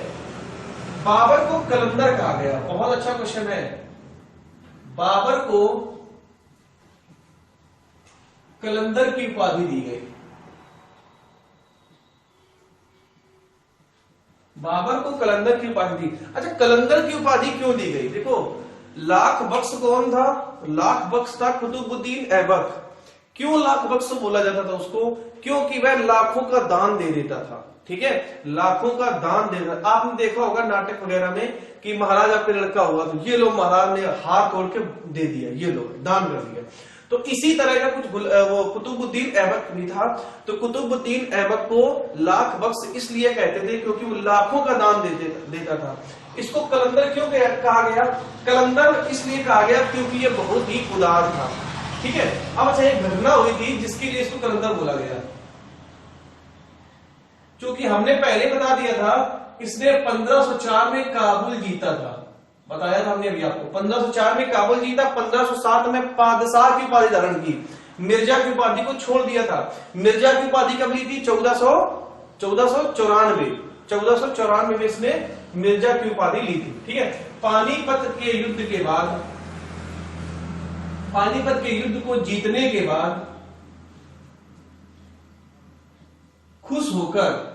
बाबर को कलंदर कहा गया। बहुत अच्छा क्वेश्चन है। बाबर को कलंदर की उपाधि दी गई। बाबर को कलंदर की उपाधि दी। अच्छा, कलंदर की उपाधि क्यों दी गई? देखो, लाख बख्श कौन था? लाख बख्श था कुतुबुद्दीन ऐबक। क्यों लाख बख्श बोला जाता था उसको? क्योंकि वह लाखों का दान दे देता था। ठीक है, लाखों का दान दे देता। आपने देखा होगा नाटक वगैरह में कि महाराज आपके लड़का हुआ तो ये लो महाराज ने हाथ तोड़ के दे दिया, ये लो दान कर दिया। तो इसी तरह का कुछ वो कुतुबुद्दीन ऐबक भी था। तो कुतुबुद्दीन ऐबक को लाख बख्श इसलिए कहते थे क्योंकि वो लाखों का दान देता था। इसको कलंदर क्यों कहा गया? कलंदर इसलिए कहा गया क्योंकि ये बहुत ही उदार था। ठीक है, अब अच्छा एक घटना हुई थी जिसके लिए इसको कलंदर बोला गया। क्योंकि हमने पहले बता दिया था इसने 1504 में काबुल जीता था, बताया था हमने अभी आपको। 1504 में काबुल जीता, 1507 में पादशाह की उपाधि धारण की, मिर्जा की उपाधि को छोड़ दिया था। मिर्जा की उपाधि कब ली थी? 1494 में इसने मिर्जा की उपाधि ली थी। ठीक है, पानीपत के युद्ध के बाद, पानीपत के युद्ध को जीतने के बाद खुश होकर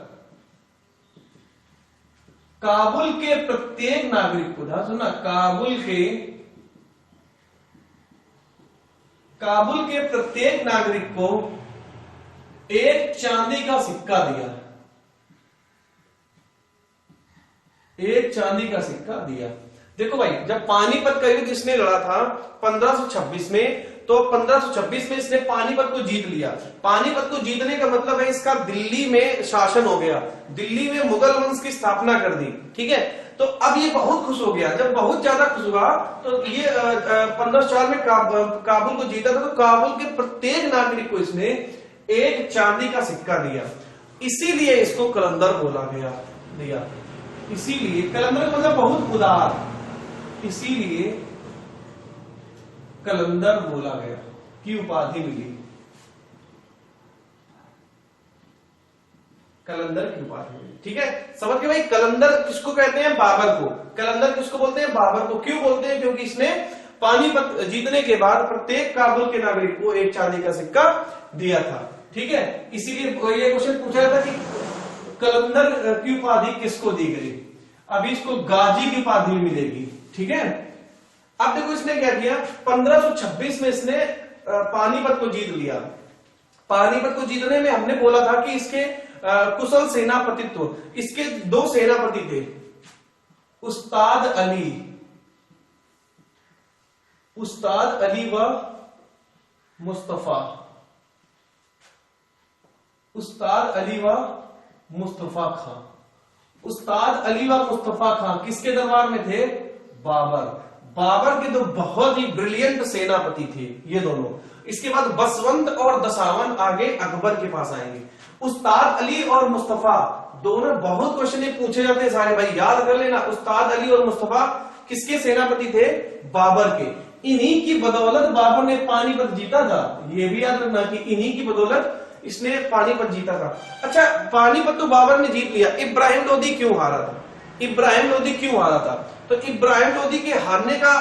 काबुल के प्रत्येक नागरिक को, ध्यान सुनना, काबुल के प्रत्येक नागरिक को एक चांदी का सिक्का दिया, एक चांदी का सिक्का दिया। देखो भाई, जब पानीपत का युद्ध इसने लड़ा था 1526 में, तो 1526 में इसने पानीपत को जीत लिया। पानीपत को जीतने का मतलब है इसका दिल्ली में शासन हो गया, दिल्ली में मुगल वंश की स्थापना कर दी। ठीक है, तो अब ये बहुत खुश हो गया। जब बहुत ज्यादा खुश हुआ तो ये 1504 में काबुल को जीता था, तो काबुल के प्रत्येक नागरिक को इसने एक चांदी का सिक्का दिया। इसीलिए इसको कलंदर बोला गया, दिया। इसीलिए कलंदर मतलब बहुत उदार, इसीलिए कलंदर बोला गया की उपाधि मिली। कलंदर की उपाधि मिली। ठीक है, समझ के भाई, कलंदर किसको कहते हैं? बाबर को। कलंदर किसको बोलते हैं? बाबर को। क्यों बोलते हैं? क्योंकि इसने पानीपत जीतने के बाद प्रत्येक काबुल के नागरिक को एक चांदी का सिक्का दिया था। ठीक है, इसीलिए ये क्वेश्चन पूछा था कि कलंदर की उपाधि किसको दी गई। अभी इसको गाजी की उपाधि मिलेगी। ठीक है, अब देखो इसने क्या किया, 1526 में इसने पानीपत को जीत लिया। पानीपत को जीतने में हमने बोला था कि इसके कुशल सेनापतित्व, इसके दो सेनापति थे, उस्ताद अली व मुस्तफा। उस्ताद अली व मुस्तफा खां। उस्ताद अली व मुस्तफा खां किसके दरबार में थे? बाबर के दो बहुत ही ब्रिलियंट सेनापति थे ये दोनों। इसके बाद बसवंत और दशावन आगे अकबर के पास आएंगे। उस्ताद अली और मुस्तफा दोनों, बहुत क्वेश्चन पूछे जाते हैं सारे भाई, याद कर लेना। उस्ताद अली और मुस्तफा किसके सेनापति थे? बाबर के। इन्हीं की बदौलत बाबर ने पानीपत जीता था। ये भी याद रखना कि इन्हीं की बदौलत इसने पानीपत जीता था। अच्छा, पानीपत तो बाबर ने जीत लिया, इब्राहिम लोदी क्यों हारा था? इब्राहिम लोदी क्यों हारा था? तो इब्राहिम लोदी के हारने का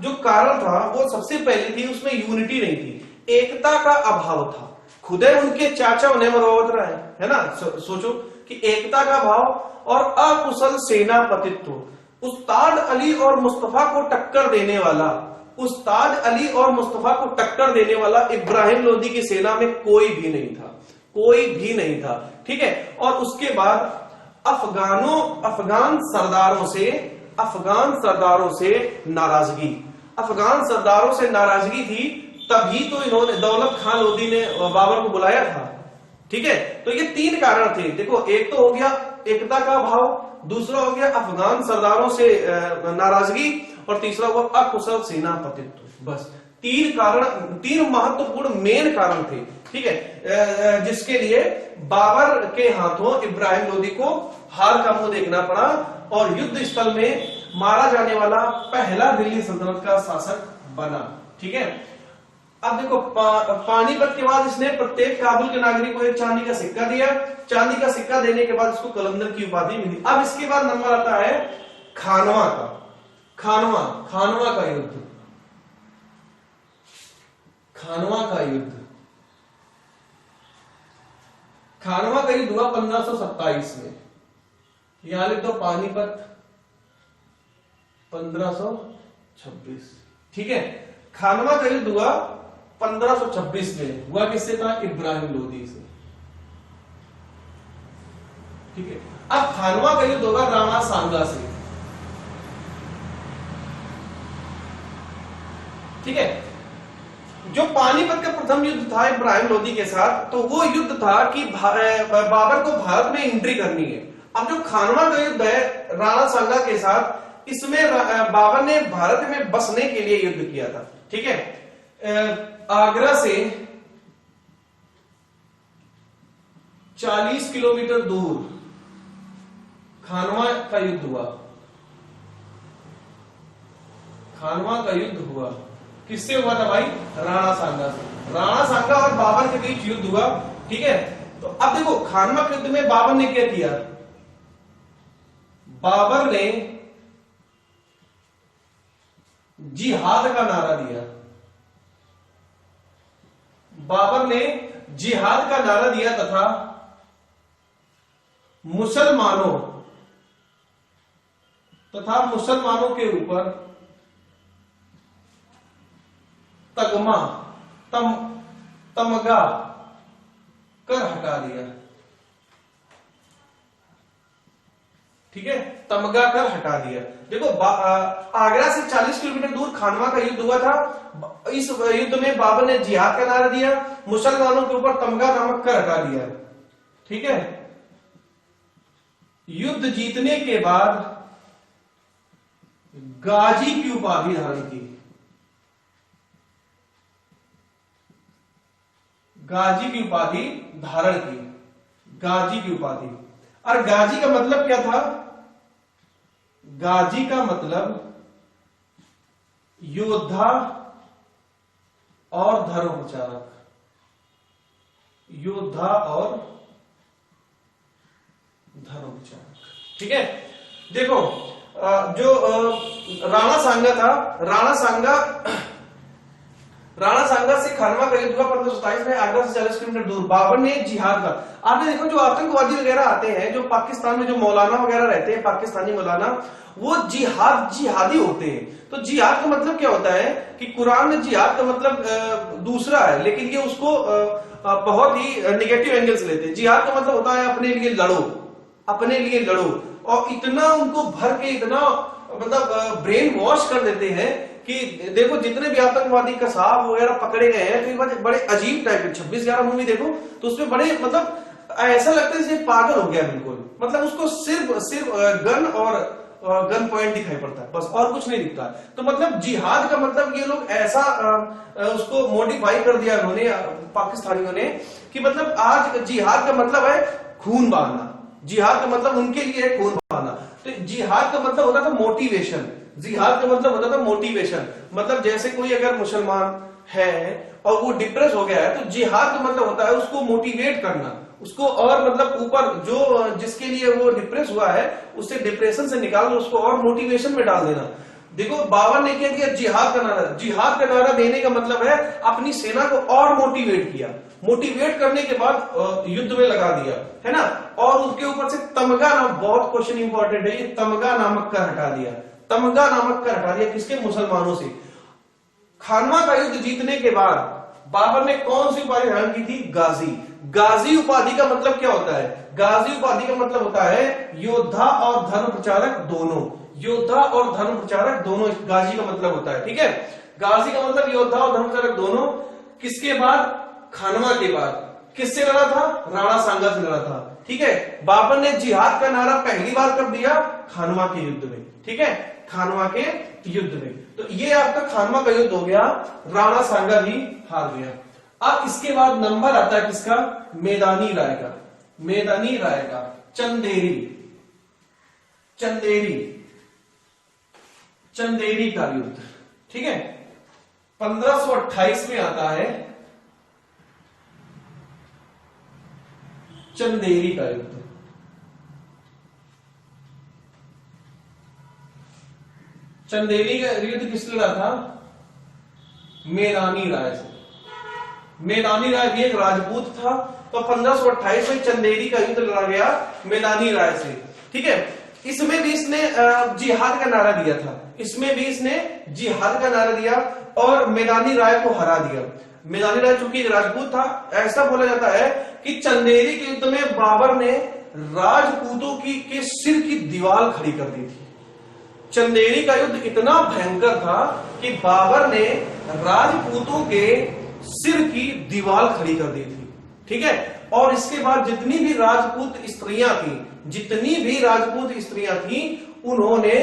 जो कारण था वो सबसे पहले थी, उसमें यूनिटी नहीं थी, एकता का अभाव था। खुदे उनके चाचा उन्हें मरोवत है ना। सोचो कि एकता का भाव और अकुशल सेनापतित्व। उस्ताद अली और मुस्तफा को टक्कर देने वाला, उस्ताद अली और मुस्तफा को टक्कर देने वाला इब्राहिम लोदी की सेना में कोई भी नहीं था, कोई भी नहीं था। ठीक है, और उसके बाद अफगान सरदारों से नाराजगी थी, तभी तो इन्होंने, दौलत खान लोदी ने बाबर को बुलाया था। ठीक है, तो ये तीन कारण थे। देखो, एक तो हो गया एकता का भाव, दूसरा हो गया अफगान सरदारों से नाराजगी, और तीसरा हुआ अकुशल सेनापतित्व। बस तीन कारण, तीन महत्वपूर्ण मेन कारण थे। ठीक है, जिसके लिए बाबर के हाथों इब्राहिम लोदी को हार का मुंह देखना पड़ा और युद्ध स्थल में मारा जाने वाला पहला दिल्ली सल्तनत का शासक बना। ठीक है, अब देखो, पानीपत के बाद इसने प्रत्येक काबुल के नागरिक को एक चांदी का सिक्का दिया। चांदी का सिक्का देने के बाद इसको कलंदर की उपाधि मिली। अब इसके बाद नंबर आता है खानवा का। खानवा का युद्ध, खानवा का युद्ध हुआ 1527 में। यहां लिख दो पानीपत 1526। ठीक है, खानवा का युद्ध हुआ 1526 में। हुआ किससे था? इब्राहिम लोदी से। ठीक है, अब खानवा का युद्ध होगा राणा सांगा से। ठीक है, जो पानीपत का प्रथम युद्ध था इब्राहिम लोदी के साथ, तो वो युद्ध था कि बाबर को भारत में एंट्री करनी है। अब जो खानवा का युद्ध है राणा सांगा के साथ, इसमें बाबर ने भारत में बसने के लिए युद्ध किया था। ठीक है, आगरा से 40 किलोमीटर दूर खानवा का युद्ध हुआ। खानवा का युद्ध हुआ किससे हुआ था भाई? राणा सांगा से। राणा सांगा और बाबर के बीच युद्ध हुआ। ठीक है, तो अब देखो खानवा के युद्ध में बाबर ने क्या किया? बाबर ने जिहाद का नारा दिया। बाबर ने जिहाद का नारा दिया तथा मुसलमानों के ऊपर तमगा कर हटा दिया। ठीक है, तमगा कर हटा दिया। देखो आगरा से 40 किलोमीटर दूर खानवा का युद्ध हुआ था। इस युद्ध में बाबर ने जिहाद का नारा दिया, मुसलमानों के ऊपर तमगा नामक कर हटा दिया। ठीक है, युद्ध जीतने के बाद गाजी की उपाधि धारण की। गाजी की उपाधि धारण की। गाजी की उपाधि, और गाजी का मतलब क्या था? गाजी का मतलब योद्धा और धर्म प्रचारक। योद्धा और धर्म प्रचारक। ठीक है, देखो जो राणा सांगा था, राणा सांगा से खानवा का युद्ध हुआ 1527 में, आगरा से 40 किलोमीटर दूर। बाबर ने जिहाद का, आपने देखो जो आतंकवादी वगैरह आते हैं, जो पाकिस्तान में जो मौलाना वगैरह रहते हैं, पाकिस्तानी मौलाना, वो जिहादी होते हैं। तो जिहाद का मतलब क्या होता है कि कुरान में जिहाद का मतलब दूसरा है, लेकिन ये उसको बहुत ही निगेटिव एंगल से लेते हैं। जिहाद का मतलब होता है अपने लिए लड़ो, अपने लिए लड़ो। और इतना उनको भर के, इतना मतलब ब्रेन वॉश कर देते हैं कि देखो जितने भी आतंकवादी कसाब वगैरह पकड़े गए हैं, तो बड़े अजीब टाइप के 26/11 मूवी देखो तो उसमें बड़े मतलब ऐसा लगता है जैसे पागल हो गया बिल्कुल। मतलब उसको सिर्फ गन और गन पॉइंट दिखाई पड़ता है, बस और कुछ नहीं दिखता। तो मतलब जिहाद का मतलब ये लोग ऐसा उसको मॉडिफाई कर दिया उन्होंने, पाकिस्तानियों ने, कि मतलब आज जिहाद का मतलब है खून बहाना। जिहाद का मतलब उनके लिए है खून बहाना। तो जिहाद का मतलब होता था मोटिवेशन। जिहाद का मतलब होता था मोटिवेशन। मतलब जैसे कोई अगर मुसलमान है और वो डिप्रेस हो गया है, तो जिहाद का मतलब होता है उसको मोटिवेट करना, उसको और मतलब ऊपर जो जिसके लिए वो डिप्रेस हुआ है उससे डिप्रेशन से निकालना, उसको और मोटिवेशन में डाल देना। देखो बाबर ने क्या किया? जिहाद का नारा। जिहाद का नारा देने का मतलब है अपनी सेना को और मोटिवेट किया। मोटिवेट करने के बाद युद्ध में लगा दिया, है ना। और उसके ऊपर से तमगा नाम, बहुत क्वेश्चन इंपॉर्टेंट है ये, तमगा नामक कर हटा दिया। तमगा नामक कर हटा दिया किसके? मुसलमानों से। खानवा का युद्ध जीतने के बाद बाबर ने कौन सी उपाधि धारण की थी? गाजी। गाजी उपाधि का मतलब क्या होता है? गाजी उपाधि का मतलब होता है योद्धा और धर्म प्रचारक दोनों। योद्धा और धर्म प्रचारक दोनों गाजी का मतलब होता है। ठीक है, गाजी का मतलब योद्धा और धर्म प्रचारक दोनों। किसके बाद? खानवा के बाद। किससे लड़ा था? राणा सांगा से लड़ा था। ठीक है, बाबर ने जिहाद का नारा पहली बार कब दिया? खानवा के युद्ध में। ठीक है, खानवा के युद्ध में। तो ये आपका खानवा का युद्ध हो गया, राणा सांगा भी हार गया। अब इसके बाद नंबर आता है किसका? मैदानी राय का। मैदानी राय का, चंदेरी। चंदेरी का युद्ध। ठीक है, 1528 में आता है चंदेरी का युद्ध। चंदेरी का युद्ध किसने लड़ा था? मैदानी राय से। मैदानी राय भी एक राजपूत था। तो 1528 में चंदेरी का युद्ध लड़ा गया मैदानी राय से। ठीक है। इसमें भी इसने जिहाद का नारा दिया था, इसमें भी इसने जिहाद का नारा दिया और मैदानी राय को हरा दिया। मैदानी राय चूंकि एक राजपूत था, ऐसा बोला जाता है कि चंदेरी के युद्ध में बाबर ने राजपूतों के सिर की दीवार खड़ी कर दी थी। चंदेरी का युद्ध इतना भयंकर था कि बाबर ने राजपूतों के सिर की दीवार खड़ी कर दी थी, ठीक है। और इसके बाद जितनी भी राजपूत स्त्रियां थी, जितनी भी राजपूत स्त्रियां थी, उन्होंने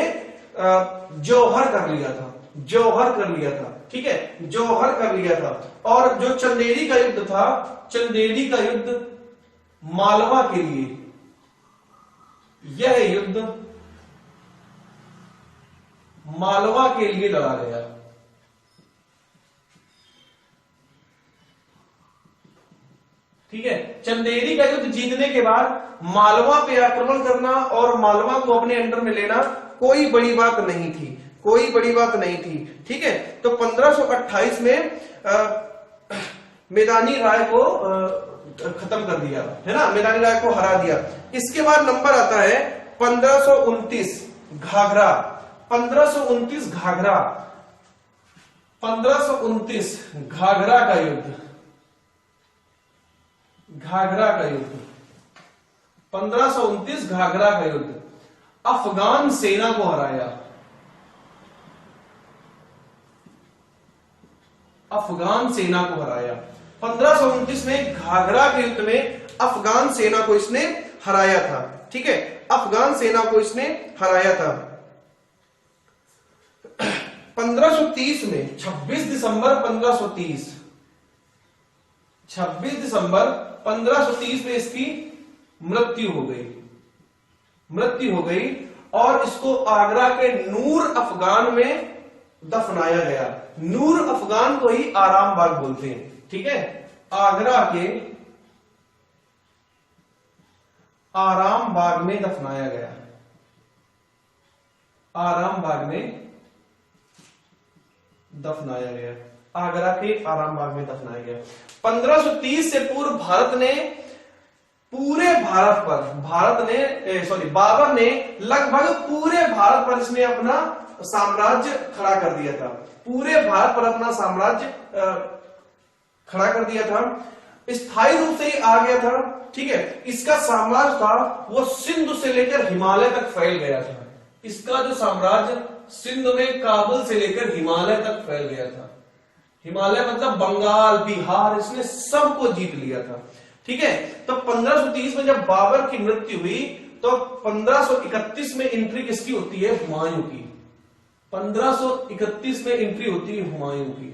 जौहर कर लिया था, जौहर कर लिया था, ठीक है, जौहर कर लिया था। और जो चंदेरी का युद्ध था, चंदेरी का युद्ध मालवा के लिए, यह युद्ध मालवा के लिए लड़ा गया। ठीक है, चंदेरी का युद्ध जीतने के बाद मालवा पे आक्रमण करना और मालवा को अपने अंडर में लेना कोई बड़ी बात नहीं थी, कोई बड़ी बात नहीं थी, ठीक है। तो 1528 में मैदानी राय को खत्म कर दिया, है ना, मैदानी राय को हरा दिया। इसके बाद नंबर आता है 1529 घाघरा, 1529 घाघरा, 1529 घाघरा का युद्ध, घाघरा का युद्ध, 1529 घाघरा का युद्ध, अफगान सेना को हराया, अफगान सेना को हराया। 1529 में घाघरा के युद्ध में अफगान सेना को इसने हराया था, ठीक है, अफगान सेना को इसने हराया था। 1530 में 26 दिसंबर 1530, 26 दिसंबर 1530 में इसकी मृत्यु हो गई, मृत्यु हो गई और इसको आगरा के नूर अफगान में दफनाया गया। नूर अफगान को ही आराम बाग बोलते हैं, ठीक है, आगरा के आराम बाग में दफनाया गया, आराम बाग में दफनाया गया, आगरा के आराम बाग में दफनाया गया। 1530 से पूर्व भारत ने पूरे भारत पर, बाबर ने लगभग पूरे भारत पर इसने अपना साम्राज्य खड़ा कर दिया था, पूरे भारत पर अपना साम्राज्य खड़ा कर दिया था, स्थायी रूप से ही आ गया था, ठीक है। इसका साम्राज्य था वो सिंधु से लेकर हिमालय तक फैल गया था, इसका जो साम्राज्य सिंध में काबुल से लेकर हिमालय तक फैल गया था। हिमालय मतलब बंगाल, बिहार, इसने सबको जीत लिया था, ठीक है। तो 1530 में जब बाबर की मृत्यु हुई तो 1531 में एंट्री किसकी होती है? हुमायूं की। 1531 में एंट्री होती है हुमायूं की,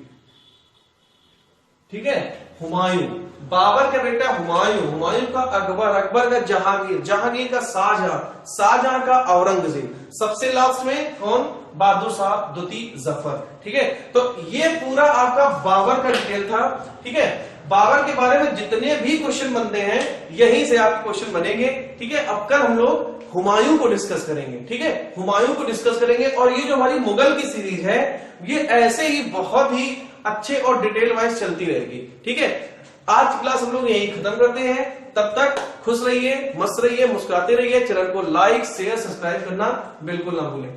ठीक है। हुमायूं, बाबर का बेटा हुमायूं, हुमायूं का अकबर, अकबर का जहांगीर, जहांगीर का शाहजहां, शाहजहां का औरंगजेब, सबसे लास्ट में कौन? बहादुर शाह द्वितीय जफर, ठीक है। तो ये पूरा आपका बाबर का डिटेल था, ठीक है। बाबर के बारे में जितने भी क्वेश्चन बनते हैं यहीं से आपके क्वेश्चन बनेंगे, ठीक है। अब कल हम लोग हुमायूं को डिस्कस करेंगे, ठीक है, हुमायूं को डिस्कस करेंगे। और ये जो हमारी मुगल की सीरीज है ये ऐसे ही बहुत ही अच्छे और डिटेल वाइज चलती रहेगी, ठीक है। आज की क्लास हम लोग यही खत्म करते हैं, तब तक खुश रहिए, मस्त रहिए, मुस्कुराते रहिए। चैनल को लाइक शेयर सब्सक्राइब करना बिल्कुल ना भूलें।